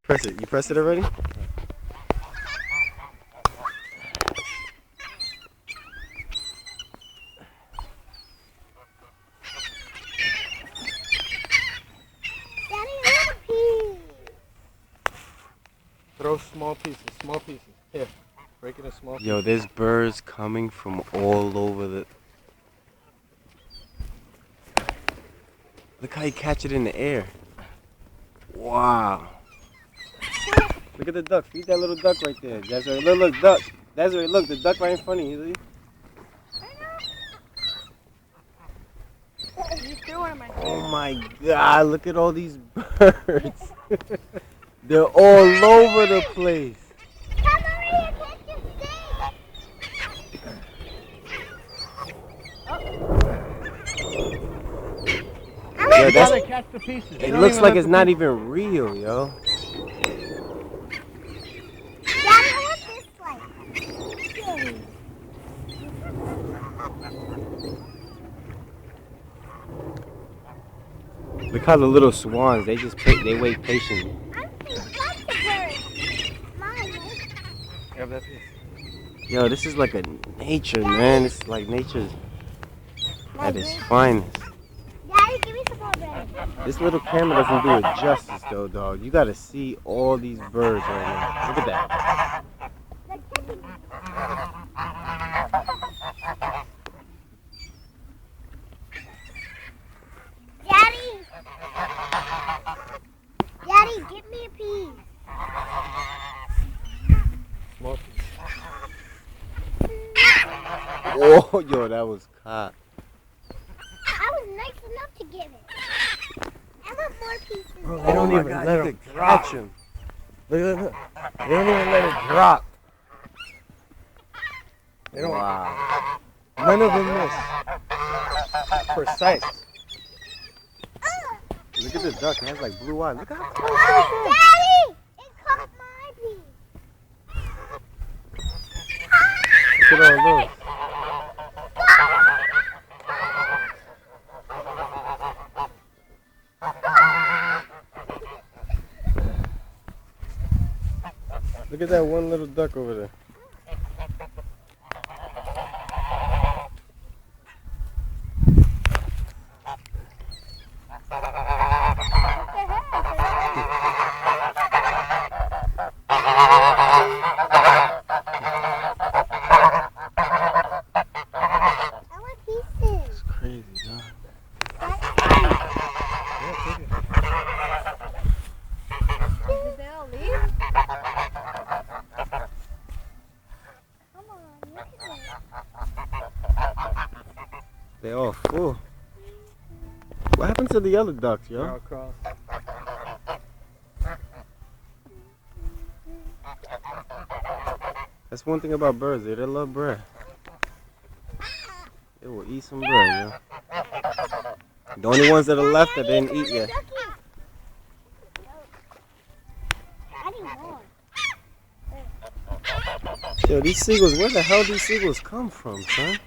Press it. You pressed it already? Throw small pieces, small pieces. Here, break it in small pieces. Yo, there's birds coming from all over the... Look how you catch it in the air. Wow. Look at the duck. Feed that little duck right there. Desiree, look, duck. Desiree, look, the duck right in front of you. Oh my God, look at all these birds. They're all over the place. Yo, Catch the pieces. it looks like it's not even real, yo. Look how the little swans, they wait patiently. Have that piece. Yo, this is like a nature, man. This is like nature's at its finest. Daddy, give me some more bread. This little camera doesn't do it justice, though, dog. You gotta see all these birds right now. Look at that. Daddy! Daddy, give me a piece. Small piece. Oh, yo, that was caught. I was nice enough to give it. I want more pieces. Bro, they don't my even God, let you them could drop. catch 'em. Look, look. They don't even let it drop. They don't. Wow. None of them miss. Precise. Look at the duck. It has like blue eyes. Look how close. Daddy! It caught my piece. Look at all those. Look at that one little duck over there. I want pieces. It's crazy, dog. Did they all leave? Come on, look at it. They all full. What happened to the other ducks, They're yo? all crossed. That's one thing about birds, they love bread. They will eat some bread, yo. The only ones that are left that they didn't eat yet. Daddy, more. Yo, these seagulls, where the hell these seagulls come from, son?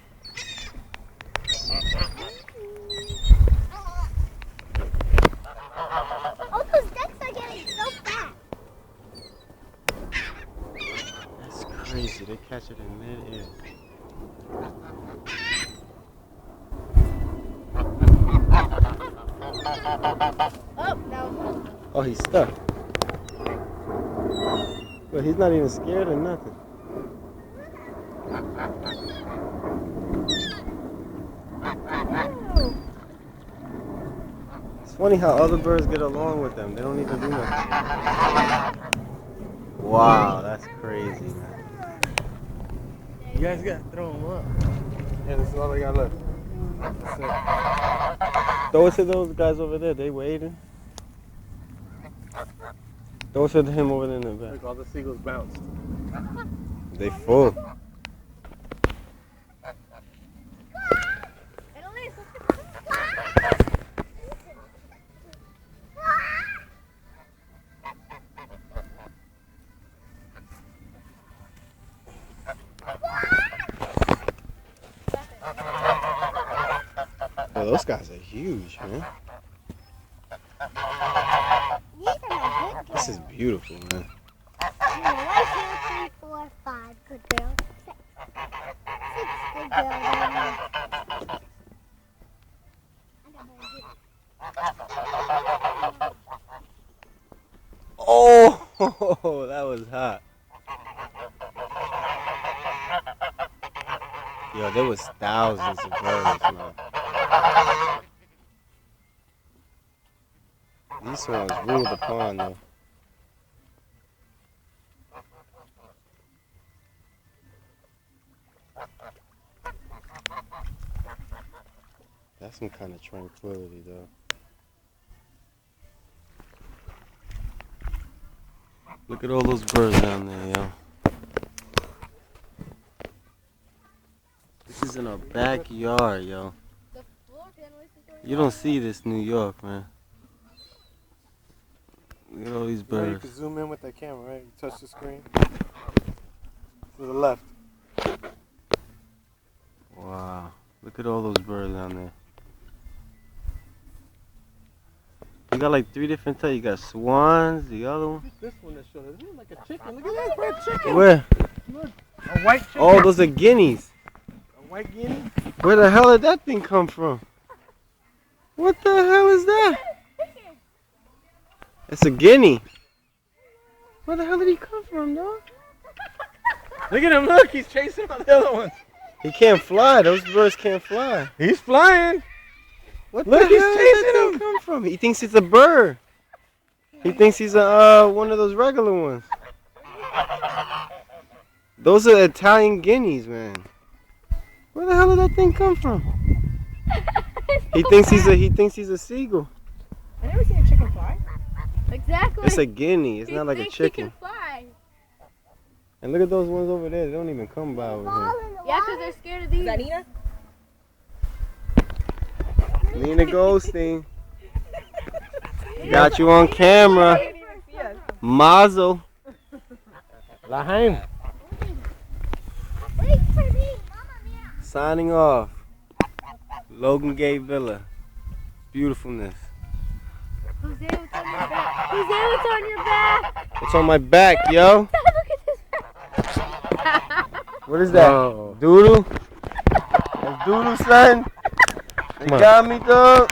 Oh, those ducks are getting so fat. That's crazy, they catch it in mid-air. Oh, no. Oh, he's stuck. But he's not even scared or nothing. It's funny how other birds get along with them. They don't even do nothing. Wow, that's crazy, man. You guys gotta throw them up. Yeah, this is all they got left. That's it. Throw it to those guys over there. They waiting. Throw it to him over there in the back. Look, all the seagulls bounced. They full. Oh, those guys are huge, man. These are my good This This is beautiful, man. 1, 2, 3, 4, 5. Good girl. 6. 6. Good girl. Oh, that was hot. Yo, there was thousands of birds, man. These ones ruled the pond, though. That's some kind of tranquility, though. Look at all those birds down there, yo. This is in our backyard, yo. You don't see this in New York, man. Look at all these You know, you birds. can zoom in with that camera, right? You touch the screen. To the left. Wow. Look at all those birds down there. You got like 3 different types. You got swans, the other one. This one that showed it. It looks like a chicken. Look at that red chicken. Where? Look. A white chicken. Oh, those are guineas. A white guinea. Where the hell did that thing come from? What the hell is that? It's a guinea. Where the hell did he come from, dog? Look at him. Look. He's chasing all the other ones. He can't fly. Those birds can't fly. He's flying. What Look, the he's hell chasing did that him. thing come from? He thinks it's a bird. He thinks he's a one of those regular ones. Those are Italian guineas, man. Where the hell did that thing come from? He thinks he's a seagull. I never seen a chicken fly. Exactly. It's a guinea. It's He not like a thinks he chicken. can fly. And look at those ones over there. They don't even come by over here. Yeah, because they're scared of these. Is that Nina? Nina Goldstein. Got you on camera. Mazel. Lahaim. Wait for me, Mama Mia. Signing off. Logan Gate Villa. Beautifulness. Jose, what's on your back? Jose, what's on your back? What's on my back, yo? Look at this back. What is that? Whoa. Doodle? That's Doodle, son. They Come on. got me, dog.